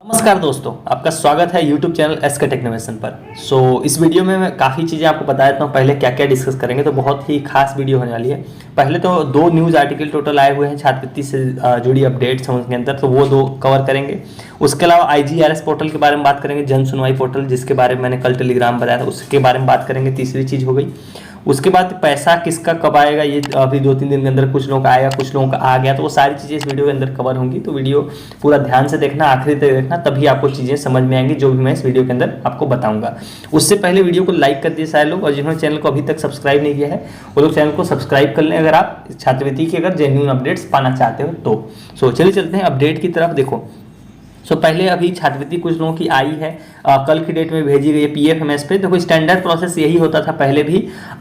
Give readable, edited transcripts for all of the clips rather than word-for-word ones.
नमस्कार दोस्तों, आपका स्वागत है YouTube चैनल एसके टेक्नोवेशन पर। इस वीडियो में मैं काफ़ी चीज़ें आपको बता देता हूँ। पहले क्या क्या डिस्कस करेंगे, तो बहुत ही खास वीडियो होने वाली है। पहले तो 2 न्यूज़ आर्टिकल टोटल आए हुए हैं छात्रवृत्ति से जुड़ी अपडेट्स हैं उनके अंदर, तो वो 2 कवर करेंगे। उसके अलावा IGRS पोर्टल के बारे में बात करेंगे, जन सुनवाई पोर्टल जिसके बारे में मैंने कल टेलीग्राम बताया था, उसके बारे में बात करेंगे। तीसरी चीज़ हो गई। उसके बाद पैसा किसका कब आएगा, ये अभी 2-3 दिन के अंदर कुछ लोगों का आएगा, कुछ लोगों का आ गया, तो वो सारी चीज़ें इस वीडियो के अंदर कवर होंगी। तो वीडियो पूरा ध्यान से देखना, आखिरी तक देखना, तभी आपको चीज़ें समझ में आएंगी जो भी मैं इस वीडियो के अंदर आपको बताऊंगा। उससे पहले वीडियो को लाइक कर दिए सारे लोग, और जिन्होंने चैनल को अभी तक सब्सक्राइब नहीं किया है वो लोग चैनल को सब्सक्राइब कर लें, अगर आप छात्रवृत्ति की अगर जेन्युइन अपडेट्स पाना चाहते हो तो। चलिए चलते हैं अपडेट की तरफ। देखो, पहले अभी छात्रवृत्ति कुछ लोगों की आई है, कल की डेट में भेजी गई है PFMS पे। देखो, स्टैंडर्ड प्रोसेस यही होता था पहले भी,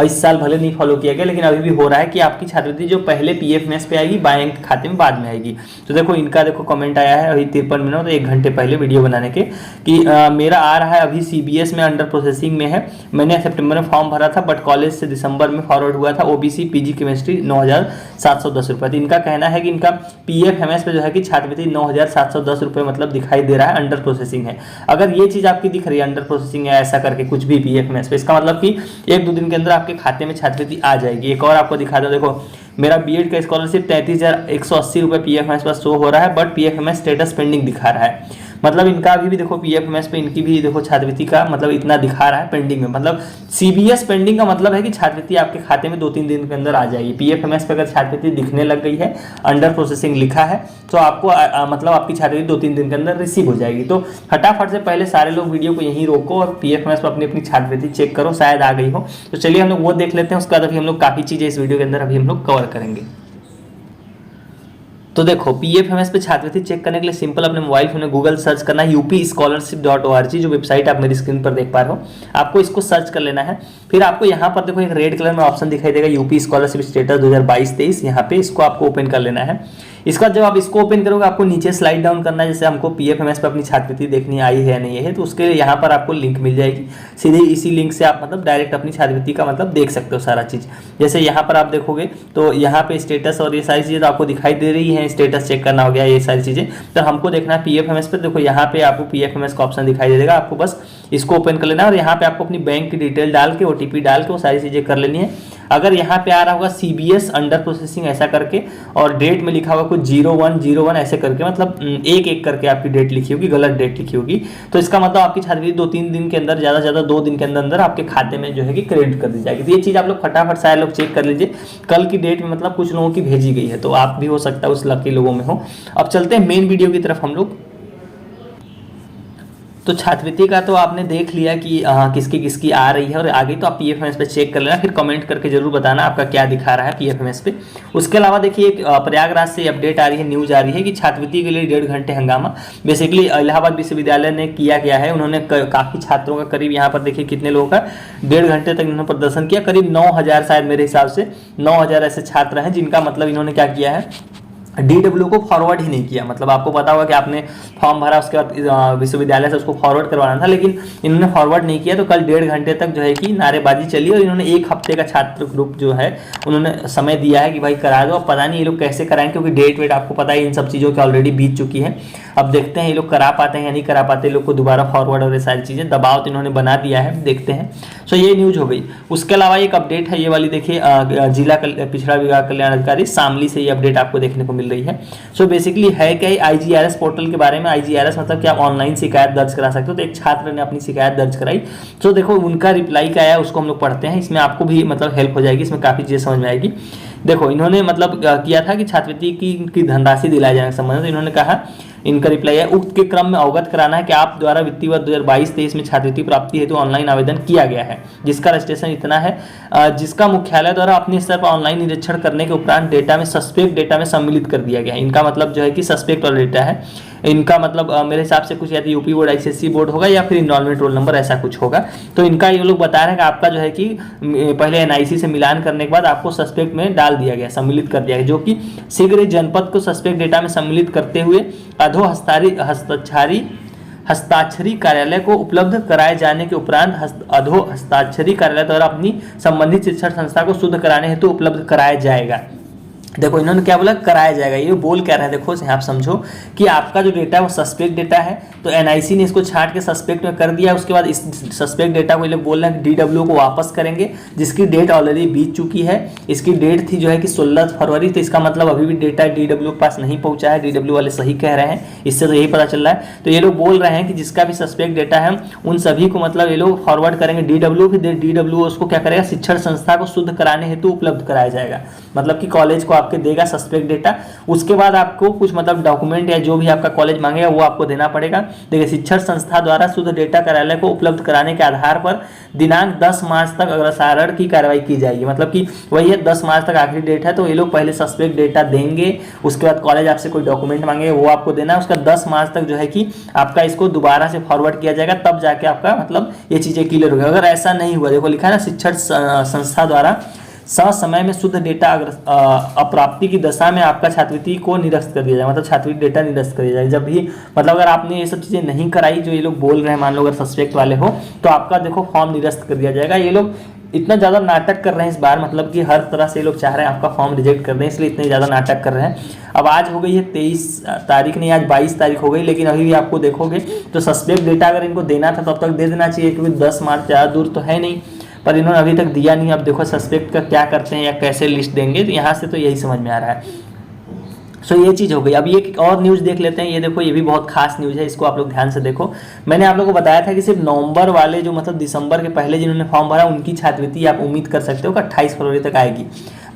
इस साल भले नहीं फॉलो किया गया, लेकिन अभी भी हो रहा है कि आपकी छात्रवृत्ति जो पहले PFMS पे आएगी, बैंक खाते में बाद में आएगी। तो देखो, इनका देखो कमेंट आया है अभी 53 मिनट, 1 घंटे पहले वीडियो बनाने के, कि मेरा आ रहा है अभी CBS में अंडर प्रोसेसिंग में है। मैंने सितंबर में फॉर्म भरा था, बट कॉलेज से दिसंबर में फॉरवर्ड हुआ था। OBC PG केमिस्ट्री 9,710 रुपये। तो इनका कहना है कि इनका PFMS पे जो है कि छात्रवृत्ति 9,710 रुपये मतलब दिखाई दे रहा है अंडर प्रोसेसिंग है। अगर ये चीज आपकी दिख रही है अंडर प्रोसेसिंग है ऐसा करके कुछ भी PFMS पे, इसका मतलब कि 1-2 दिन के अंदर आपके खाते में छात्रवृत्ति आ जाएगी। एक और आपको दिखा दो, देखो मेरा B.Ed का स्कॉलरशिप 33,180 रुपये PFMS पर शो हो रहा है, बट PFMS स्टेटस पेंडिंग दिखा रहा है। मतलब इनका अभी भी देखो PFMS पे इनकी भी देखो छात्रवृत्ति का मतलब इतना दिखा रहा है पेंडिंग में। मतलब CBS पेंडिंग का मतलब है कि छात्रवृत्ति आपके खाते में 2-3 दिन के अंदर आ जाएगी। PFMS पे अगर छात्रवृत्ति दिखने लग गई है, अंडर प्रोसेसिंग लिखा है, तो आपको मतलब आपकी छात्रवृत्ति 2-3 दिन के अंदर रिसीव हो जाएगी। तो फटाफट से पहले सारे लोग वीडियो को यहीं रोको और PFMS पर अपनी अपनी छात्रवृत्ति चेक करो, शायद आ गई हो। तो चलिए हम लोग वो देख लेते हैं। उसके बाद अभी हम लोग काफ़ी चीज़ें इस वीडियो के अंदर अभी हम लोग कवर करेंगे। तो देखो, PFMS पे छात्रवृत्ति चेक करने के लिए सिंपल अपने मोबाइल फोन में गूगल सर्च करना है upscholarship.org, जो वेबसाइट आप मेरी स्क्रीन पर देख पा रहे हो। आपको इसको सर्च कर लेना है। फिर आपको यहाँ पर देखो एक रेड कलर में ऑप्शन दिखाई देगा UP स्कॉलरशिप स्टेटस 2022-23। यहाँ पे इसको आपको ओपन कर लेना है। इसका जब आप इसको ओपन करोगे, आपको नीचे स्लाइड डाउन करना है, जैसे हमको PFMS पे अपनी छात्रवृत्ति देखनी आई है या नहीं है, तो उसके लिए यहाँ पर आपको लिंक मिल जाएगी। सीधे इसी लिंक से आप मतलब डायरेक्ट अपनी छात्रवृत्ति का मतलब देख सकते हो सारा चीज़। जैसे यहाँ पर आप देखोगे तो यहाँ पे स्टेटस और ये सारी चीज़ें तो आपको दिखाई दे रही है। स्टेटस चेक करना हो गया, ये सारी चीज़ें। तो हमको देखना है PFMS पे। देखो यहाँ पे आपको PFMS का ऑप्शन दिखाई दे देगा, आपको बस इसको ओपन कर लेना है और यहाँ पे आपको अपनी बैंक की डिटेल डाल के OTP डाल के वो सारी चीज़ें कर लेनी है। अगर यहाँ पे आ रहा होगा CBS अंडर प्रोसेसिंग ऐसा करके और डेट में लिखा होगा कुछ 0101 ऐसे करके, मतलब 1-1 करके आपकी डेट लिखी होगी, गलत डेट लिखी होगी, तो इसका मतलब आपकी छात्रवृत्ति 2-3 दिन के अंदर, ज़्यादा से ज़्यादा 2 दिन के अंदर आपके खाते में जो है कि क्रेडिट कर दी जाएगी। तो ये चीज़ आप लोग फटाफट सारे लोग चेक कर लीजिए। कल की डेट में मतलब कुछ लोगों की भेजी गई है, तो आप भी हो सकता है उस लकी लोगों में हो। अब चलते हैं मेन वीडियो की तरफ हम लोग। तो छात्रवृत्ति का तो आपने देख लिया कि किसकी किसकी आ रही है और आ गई, तो आप PFMS पे चेक कर लेना। फिर कमेंट करके जरूर बताना आपका क्या दिखा रहा है PFMS पे। उसके अलावा देखिए, एक प्रयागराज से अपडेट आ रही है, न्यूज़ आ रही है कि छात्रवृत्ति के लिए 1.5 घंटे हंगामा बेसिकली इलाहाबाद विश्वविद्यालय ने किया गया है। उन्होंने काफ़ी छात्रों का, करीब यहाँ पर देखिए कितने लोगों का 1.5 घंटे तक इन्होंने प्रदर्शन किया। करीब 9,000 शायद मेरे हिसाब से 9,000 ऐसे छात्र हैं जिनका मतलब इन्होंने क्या किया है, DW को फॉरवर्ड ही नहीं किया। मतलब आपको पता होगा कि आपने फॉर्म भरा, उसके बाद विश्वविद्यालय से उसको फॉरवर्ड करवाना था, लेकिन इन्होंने फॉरवर्ड नहीं किया। तो कल 1.5 घंटे तक जो है कि नारेबाजी चली और इन्होंने 1 हफ्ते का छात्र ग्रुप जो है उन्होंने समय दिया है कि भाई करा दो। अब पता नहीं ये लोग कैसे कराएंगे, क्योंकि डेट वेट आपको पता है इन सब चीज़ों की ऑलरेडी बीत चुकी है। अब देखते हैं ये लोग करा पाते हैं या नहीं करा पाते, लोग को दोबारा फॉरवर्ड और ये सारी चीज़ें, दबाव तो इन्होंने बना दिया है, देखते हैं। ये न्यूज़ हो गई। उसके अलावा एक अपडेट है ये वाली, देखिए जिला पिछड़ा विभाग कल्याण अधिकारी शामली से ये अपडेट आपको देखने को मिल रही है। बेसिकली है क्या, IGRS पोर्टल के बारे में। IGRS मतलब क्या, ऑनलाइन शिकायत दर्ज करा सकते हो। तो एक छात्र ने अपनी शिकायत दर्ज कराई, तो देखो उनका रिप्लाई क्या आया उसको हम लोग पढ़ते हैं। इसमें आपको भी मतलब हेल्प हो जाएगी, इसमें काफ़ी चीज़ें समझ में आएगी। देखो, इन्होंने मतलब किया था कि छात्रवृत्ति की धनराशि दिलाए जाने के संबंध में। तो इन्होंने कहा, इनका रिप्लाई है, उक्त के क्रम में अवगत कराना है कि आप द्वारा वित्तीय वर्ष 2022-23 में छात्रवृत्ति प्राप्ति हेतु ऑनलाइन आवेदन किया गया है, जिसका रजिस्ट्रेशन इतना है, जिसका मुख्यालय द्वारा अपने स्तर पर ऑनलाइन निरीक्षण करने के उपरांत डेटा में सस्पेक्ट डेटा में सम्मिलित कर दिया गया है। इनका मतलब जो है कि सस्पेक्ट वाला डेटा है इनका, मतलब मेरे हिसाब से कुछ या तो UP बोर्ड ICSE बोर्ड होगा या फिर इनरोलमेंट रोल नंबर ऐसा कुछ होगा। तो इनका ये लोग बता रहे हैं कि आपका जो है कि पहले NIC से मिलान करने के बाद आपको सस्पेक्ट में डाल दिया गया, सम्मिलित कर दिया गया, जो कि शीघ्र जनपद को सस्पेक्ट डेटा में सम्मिलित करते हुए अधो हस्ताक्षरी कार्यालय को उपलब्ध कराए जाने के उपरांत अधो हस्ताक्षरी कार्यालय द्वारा अपनी संबंधित शिक्षण संस्था को शुद्ध कराने हेतु उपलब्ध कराया जाएगा। देखो इन्होंने क्या बोला, कराया जाएगा। ये बोल क्या रहे हैं देखो, आप समझो कि आपका जो डेटा है वो सस्पेक्ट डेटा है, तो एनआईसी ने इसको छांट के सस्पेक्ट में कर दिया। उसके बाद इस सस्पेक्ट डेटा को ये लोग बोल रहे हैं कि डीडब्ल्यू को वापस करेंगे, जिसकी डेट ऑलरेडी बीत चुकी है। इसकी डेट थी जो है कि 16 फरवरी, तो इसका मतलब अभी भी डेटा डीडब्ल्यू के पास नहीं पहुंचा है। डीडब्ल्यू वाले सही कह रहे हैं, इससे तो यही पता चल रहा है। तो ये लोग बोल रहे हैं कि जिसका भी सस्पेक्ट डेटा है उन सभी को मतलब ये लोग फॉरवर्ड करेंगे डीडब्ल्यू, फिर डीडब्ल्यू उसको क्या करेगा, शिक्षण संस्था को शुद्ध कराने हेतु उपलब्ध कराया जाएगा। मतलब कि कॉलेज को आपके देगा सस्पेक्ट डेटा। उसके बाद आपको कुछ मतलब डॉक्यूमेंट या जो भी आपका कॉलेज मांगेगा वो आपको देना पड़ेगा। देखिए, शिक्षण संस्था द्वारा शुद्ध डेटा कार्यालय को उपलब्ध कराने के आधार पर दिनांक 10 मार्च तक अग्रसारण की कार्रवाई की जाएगी। मतलब कि वही है, 10 मार्च तक आखिरी डेट है, तो ये लोग पहले सस्पेक्ट डेटा देंगे। उसके बाद कॉलेज आपसे कोई डॉक्यूमेंट मांगेगा वो आपको देना है। उसका 10 मार्च तक जो है कि आपका इसको दोबारा से फॉरवर्ड किया जाएगा, तब जाके आपका मतलब ये चीजें क्लियर होगी। अगर ऐसा नहीं हुआ, देखो लिखा है ना, शिक्षण संस्था द्वारा समय में शुद्ध डेटा अप्राप्ति की दशा में आपका छात्रवृत्ति को निरस्त कर दिया जाए, मतलब छात्रवृत्ति डेटा निरस्त कर दिया जाए। जब भी मतलब अगर आपने ये सब चीजें नहीं कराई जो ये लोग बोल रहे हैं, मान लो अगर सस्पेक्ट वाले हो, तो आपका देखो फॉर्म निरस्त कर दिया जाएगा। ये लोग इतना ज़्यादा नाटक कर रहे हैं इस बार, मतलब कि हर तरह से ये लोग चाह रहे हैं आपका फॉर्म रिजेक्ट कर दें, इसलिए इतने ज़्यादा नाटक कर रहे हैं। अब आज हो गई है 23 तारीख, नहीं आज 22 तारीख हो गई, लेकिन अभी भी आपको देखोगे तो सस्पेक्ट डेटा अगर इनको देना था तब तक दे देना चाहिए, क्योंकि 10 मार्च ज़्यादा दूर तो है नहीं, पर इन्होंने अभी तक दिया नहीं। अब देखो सस्पेक्ट का क्या करते हैं या कैसे लिस्ट देंगे, तो यहाँ से तो यही समझ में आ रहा है। सो ये चीज़ हो गई। अब ये एक और न्यूज़ देख लेते हैं। ये देखो, ये भी बहुत खास न्यूज़ है, इसको आप लोग ध्यान से देखो। मैंने आप लोगों को बताया था कि सिर्फ नवंबर वाले जो मतलब दिसंबर के पहले जिन्होंने फॉर्म भरा उनकी छात्रवृत्ति आप उम्मीद कर सकते हो कि 28 फरवरी तक आएगी,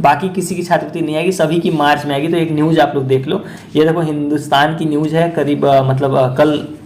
बाकी किसी की छात्रवृत्ति नहीं आएगी, सभी की मार्च में आएगी। तो एक न्यूज़ आप लोग देख लो, ये देखो हिंदुस्तान की न्यूज़ है, करीब मतलब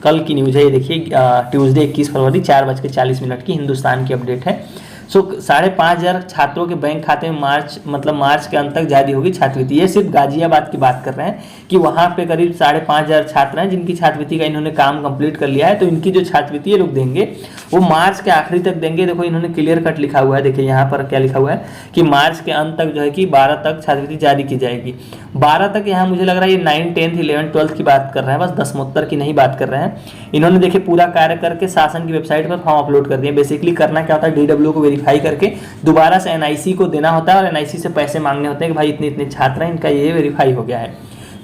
कल की न्यूज़ है। ये देखिए ट्यूसडे 21 फरवरी 4:40 की हिंदुस्तान की अपडेट है। 5,500 छात्रों के बैंक खाते में मार्च के अंत तक जारी होगी छात्रवृत्ति। ये सिर्फ गाजियाबाद की बात कर रहे हैं कि वहाँ पे करीब 5,500 छात्र हैं जिनकी छात्रवृत्ति का इन्होंने काम कंप्लीट कर लिया है, तो इनकी जो छात्रवृत्ति ये लोग देंगे वो मार्च के आखिरी तक देंगे। देखो इन्होंने क्लियर कट लिखा हुआ है, देखिए यहाँ पर क्या लिखा हुआ है कि मार्च के अंत तक जो है कि 12 तक छात्रवृत्ति जारी की जाएगी। 12 तक यहाँ मुझे लग रहा है ये 9, 10, 11, 12 की बात कर रहे हैं, बस दसमोत्तर की नहीं बात कर रहे हैं। इन्होंने देखिए पूरा कार्य करके शासन की वेबसाइट पर फॉर्म अपलोड कर दिए। बेसिकली करना क्या होता है, डीडब्ल्यू को वेरीफाई करके दोबारा से एनआईसी को देना होता है और एनआईसी से पैसे मांगने होते हैं कि भाई इतने इतने छात्र हैं, इनका ये वेरीफाई हो गया है।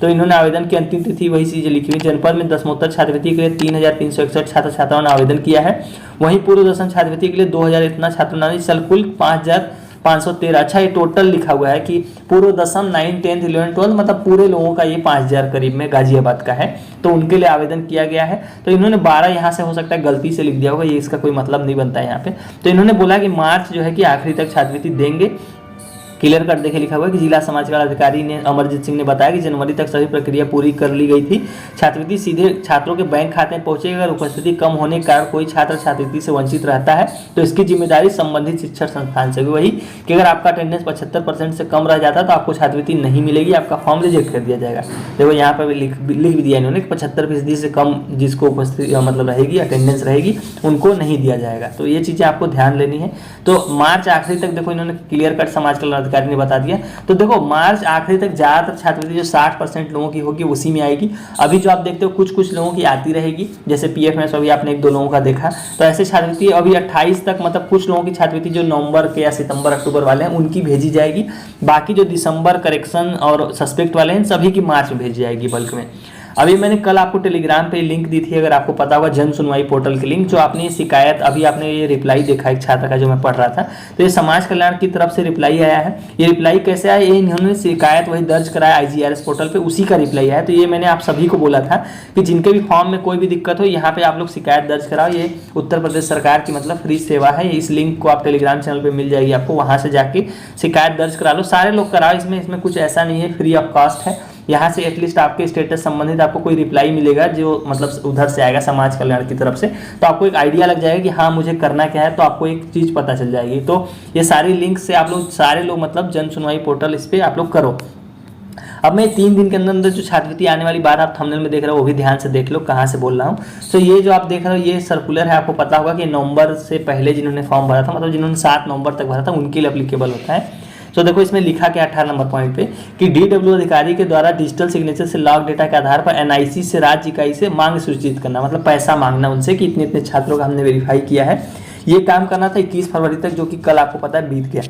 तो इन्होंने आवेदन की अंतिम तिथि वही चीज़ लिखी हुई। जनपद में दसमोत्तर छात्रवृत्ति के लिए 3,361 छात्र छात्राओं ने आवेदन किया है। वहीं पूर्व दसम छात्रवृत्ति के लिए 2,000 इतना छात्रों ने, चल कुल 5,513। अच्छा, ये टोटल लिखा हुआ है कि पूर्व दसम 9, 10, 11, 12 मतलब पूरे लोगों का ये 5,000 करीब में गाजियाबाद का है, तो उनके लिए आवेदन किया गया है। तो इन्होंने 12 यहाँ से हो सकता है गलती से लिख दिया होगा, ये इसका कोई मतलब नहीं बनता है यहाँ पे। तो इन्होंने बोला कि मार्च जो है कि आखिरी तक छात्रवृत्ति देंगे। क्लियर कट देखे लिखा हुआ है कि जिला समाचार अधिकारी ने अमरजीत सिंह ने बताया कि जनवरी तक सभी प्रक्रिया पूरी कर ली गई थी। छात्रवृत्ति सीधे छात्रों के बैंक खाते में पहुंचेगी। अगर उपस्थिति कम होने के कारण कोई छात्र छात्रवृत्ति से वंचित रहता है तो इसकी जिम्मेदारी संबंधित शिक्षण संस्थान से। वही कि अगर आपका अटेंडेंस 75% से कम रह जाता है तो आपको छात्रवृत्ति नहीं मिलेगी, आपका फॉर्म रिजेक्ट कर दिया जाएगा। देखो यहाँ पर लिख भी दिया इन्होंने कि 75% से कम जिसको उपस्थिति मतलब रहेगी, अटेंडेंस रहेगी, उनको नहीं दिया जाएगा। तो ये चीज़ें आपको ध्यान लेनी है। तो मार्च आखिरी तक देखो इन्होंने क्लियर कट समाज कल्याण अधिकारी ने बता दिया। तो देखो मार्च आखिरी तक ज़्यादातर छात्रवृत्ति जो 60% लोगों की होगी उसी में आएगी। अभी जो आप देखते हो कुछ लोगों की आती रहेगी, जैसे पीएफ में अभी आपने 1-2 लोगों का देखा, तो ऐसे छात्रवृत्ति अभी 28 तक मतलब कुछ लोगों की छात्रवृत्ति जो नवंबर के या सितंबर अक्टूबर वाले हैं उनकी भेजी जाएगी। बाकी जो दिसंबर करेक्शन और सस्पेक्ट वाले हैं सभी की मार्च में भेजी जाएगी बल्क में। अभी मैंने कल आपको टेलीग्राम पे लिंक दी थी, अगर आपको पता होगा, जन सुनवाई पोर्टल की लिंक, जो आपने शिकायत अभी आपने ये रिप्लाई देखा एक छात्र का जो मैं पढ़ रहा था, तो ये समाज कल्याण की तरफ से रिप्लाई आया है। ये रिप्लाई कैसे आया, ये इन्होंने शिकायत वही दर्ज कराया IGRS पोर्टल पे, उसी का रिप्लाई आया। तो ये मैंने आप सभी को बोला था कि जिनके भी फॉर्म में कोई भी दिक्कत हो यहाँ पे आप लोग शिकायत दर्ज कराओ। ये उत्तर प्रदेश सरकार की मतलब फ्री सेवा है। इस लिंक को आप टेलीग्राम चैनल पर मिल जाएगी आपको, वहाँ से जाके शिकायत दर्ज करा लो। सारे लोग कराओ, इसमें कुछ ऐसा नहीं है, फ्री ऑफ कॉस्ट है। यहाँ से एटलीस्ट आपके स्टेटस संबंधित आपको कोई रिप्लाई मिलेगा जो मतलब उधर से आएगा समाज कल्याण की तरफ से, तो आपको एक आइडिया लग जाएगा कि हाँ मुझे करना क्या है, तो आपको एक चीज़ पता चल जाएगी। तो ये सारी लिंक से आप लोग सारे लोग मतलब जन सुनवाई पोर्टल इस पर आप लोग करो। अब मैं 3 दिन के अंदर जो छात्रवृत्ति आने वाली बात आप थंबनेल में देख रहे हो वो भी ध्यान से देख लो कहाँ से बोल रहा हूँ। तो ये जो आप देख रहे हो ये सर्कुलर है, आपको पता होगा कि नवंबर से पहले जिन्होंने फॉर्म भरा था, मतलब जिन्होंने 7 नवंबर तक भरा था उनके लिए एप्लीकेबल होता है। तो देखो इसमें लिखा क्या 18 नंबर पॉइंट पे कि डीडब्ल्यू अधिकारी के द्वारा डिजिटल सिग्नेचर से लॉग डेटा के आधार पर एनआईसी से राज्य इकाई से मांग सूचित करना, मतलब पैसा मांगना उनसे कि इतने इतने छात्रों का हमने वेरीफाई किया है। ये काम करना था 21 फरवरी तक, जो कि कल आपको पता है बीत गया।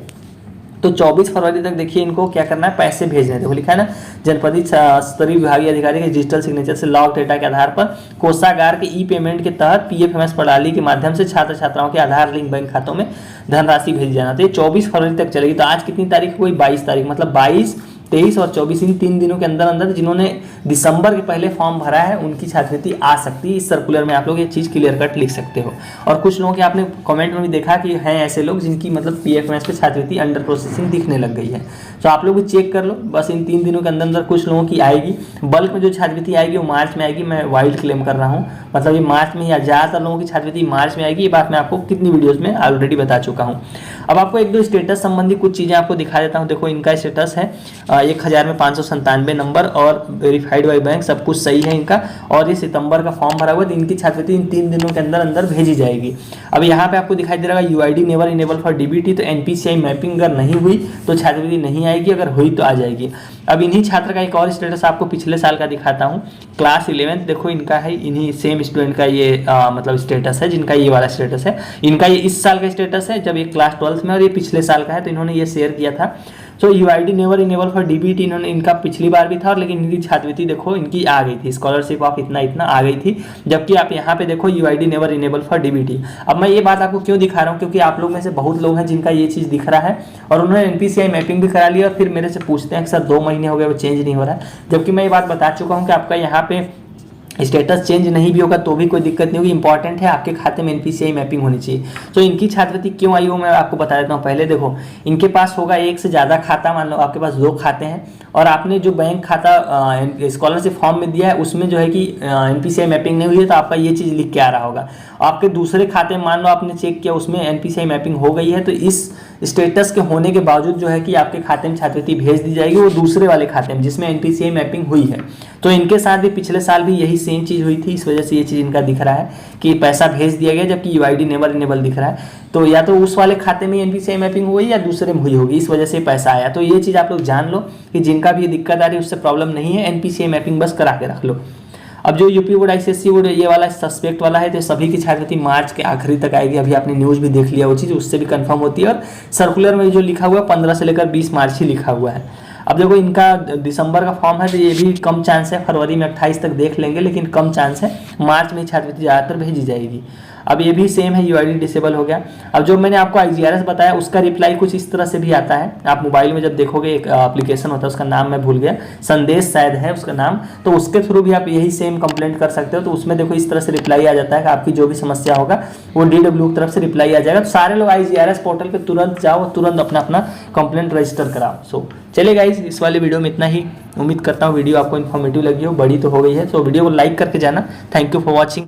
तो 24 फरवरी तक देखिए इनको क्या करना है, पैसे भेजने हैं। देखो लिखा है ना, जनपदीय स्तरीय विभागीय अधिकारी के डिजिटल सिग्नेचर से लॉग डेटा के आधार पर कोषागार के ई पेमेंट के तहत पीएफएमएस प्रणाली के माध्यम से छात्र छात्राओं के आधार लिंक बैंक खातों में धनराशि भेजी जाना। तो ये 24 फरवरी तक चलेगी। तो आज कितनी तारीख हुई, 22 तारीख, मतलब 22, 23 और 24 इन 3 दिनों के अंदर अंदर जिन्होंने दिसंबर के पहले फॉर्म भरा है उनकी छात्रवृत्ति आ सकती है। इस सर्कुलर में आप लोग ये चीज़ क्लियर कट लिख सकते हो। और कुछ लोगों के आपने कमेंट में भी देखा कि हैं ऐसे लोग जिनकी मतलब पीएफएमएस पे छात्रवृत्ति अंडर प्रोसेसिंग दिखने लग गई है। तो आप लोग भी चेक कर लो, बस इन 3 दिनों के अंदर अंदर कुछ लोगों की आएगी। बल्क में जो छात्रवृत्ति आएगी वो मार्च में आएगी, मैं वाइल्ड क्लेम कर रहा हूँ, मतलब ये मार्च में, या ज़्यादातर लोगों की छात्रवृत्ति मार्च में आएगी। ये बात मैं आपको कितनी वीडियोज़ में ऑलरेडी बता चुका हूँ। अब आपको एक दो स्टेटस संबंधी कुछ चीज़ें आपको दिखा देता हूँ। देखो इनका स्टेटस है 1597 नंबर और वेरीफाइड बाई बैंक, सब कुछ सही है इनका। और ये सितंबर का फॉर्म भरा हुआ है, तो इनकी छात्रवृत्ति इन 3 दिनों के अंदर अंदर भेजी जाएगी। अब यहाँ पे आपको दिखाई दे रहा है UID never enable for DBT, तो एनपीसीआई मैपिंग अगर नहीं हुई तो छात्रवृत्ति नहीं आएगी, अगर हुई तो आ जाएगी। अब इन्हीं छात्र का एक और स्टेटस आपको पिछले साल का दिखाता हूँ। क्लास 11 देखो इनका है, इन्हीं सेम स्टूडेंट का ये मतलब स्टेटस है, जिनका ये वाला स्टेटस है। इनका ये इस साल का स्टेटस है जब ये क्लास 12th में, और ये पिछले साल का है, तो इन्होंने ये शेयर किया था। So UID never enable for DBT इन्होंने, इनका पिछली बार भी था, और लेकिन इनकी छात्रवृत्ति देखो इनकी आ गई थी, स्कॉलरशिप ऑफ इतना इतना आ गई थी। जबकि आप यहाँ पे देखो UID never enable for DBT. अब मैं ये बात आपको क्यों दिखा रहा हूँ, क्योंकि आप लोग में से बहुत लोग हैं जिनका ये चीज़ दिख रहा है और उन्होंने एनपीसीआई मैपिंग भी करा लिया, और फिर मेरे से पूछते हैं कि सर 2 महीने हो गए वो चेंज नहीं हो रहा है। जबकि मैं ये बात बता चुका हूँ कि आपका यहाँ पे स्टेटस चेंज नहीं भी होगा तो भी कोई दिक्कत नहीं होगी। इंपॉर्टेंट है आपके खाते में एनपीसीआई मैपिंग होनी चाहिए। तो इनकी छात्रवृत्ति क्यों आई वो मैं आपको बता देता हूँ। पहले देखो इनके पास होगा एक से ज़्यादा खाता, मान लो आपके पास 2 खाते हैं, और आपने जो बैंक खाता स्कॉलरशिप फॉर्म में दिया है उसमें जो है कि एनपीसीआई मैपिंग नहीं हुई है, तो आपका ये चीज़ लिख के आ रहा होगा। आपके दूसरे खाते में मान लो आपने चेक किया उसमें एनपीसीआई मैपिंग हो गई है, तो इस स्टेटस के होने के बावजूद जो है कि आपके खाते में छात्रवृत्ति भेज दी जाएगी वो दूसरे वाले खाते में जिसमें एनपीसीआई मैपिंग हुई है। तो इनके साथ भी पिछले साल भी यही सेम चीज़ हुई थी, इस वजह से ये चीज़ इनका दिख रहा है कि पैसा भेज दिया गया, जबकि यूआईडी नेवर इनेबल दिख रहा है। तो या तो उस वाले खाते में एनपीसीआई मैपिंग हुई या दूसरे में हुई होगी, इस वजह से पैसा आया। तो ये चीज़ आप लोग जान लो कि जिनका भी ये दिक्कत आ रही है उससे प्रॉब्लम नहीं है, एनपीसीआई मैपिंग बस करा के रख लो। अब जो यूपी बोर्ड आईसीएसई बोर्ड ये वाला सस्पेक्ट वाला है, तो सभी की छात्रवृत्ति मार्च के आखिरी तक आएगी। अभी आपने न्यूज़ भी देख लिया वो चीज़, उससे भी कंफर्म होती है। और सर्कुलर में जो लिखा हुआ है 15 से लेकर 20 मार्च ही लिखा हुआ है। अब देखो इनका दिसंबर का फॉर्म है, तो ये भी कम चांस है, फरवरी में 28 तक देख लेंगे, लेकिन कम चांस है। मार्च में छात्रवृत्ति ज़्यादातर भेजी जाएगी। अब ये भी सेम है, यूआईडी डिसेबल हो गया। अब जो मैंने आपको आईजीआरएस बताया उसका रिप्लाई कुछ इस तरह से भी आता है। आप मोबाइल में जब देखोगे एक एप्लीकेशन होता है, उसका नाम मैं भूल गया, संदेश शायद है उसका नाम, तो उसके थ्रू भी आप यही सेम कंप्लेंट कर सकते हो। तो उसमें देखो इस तरह से रिप्लाई आ जाता है कि आपकी जो भी समस्या होगा वो डीडब्ल्यू की तरफ से रिप्लाई आ जाएगा। तो सारे लोग आईजीआरएस पोर्टल पर तुरंत जाओ, तुरंत अपना अपना कंप्लेंट रजिस्टर कराओ। सो चलिए गाइस, इस वाले वीडियो में इतना ही। उम्मीद करता हूँ वीडियो आपको इन्फॉर्मेटिव लगी हो, बड़ी तो हो गई है। तो वीडियो को लाइक करके जाना। Thank you for watching.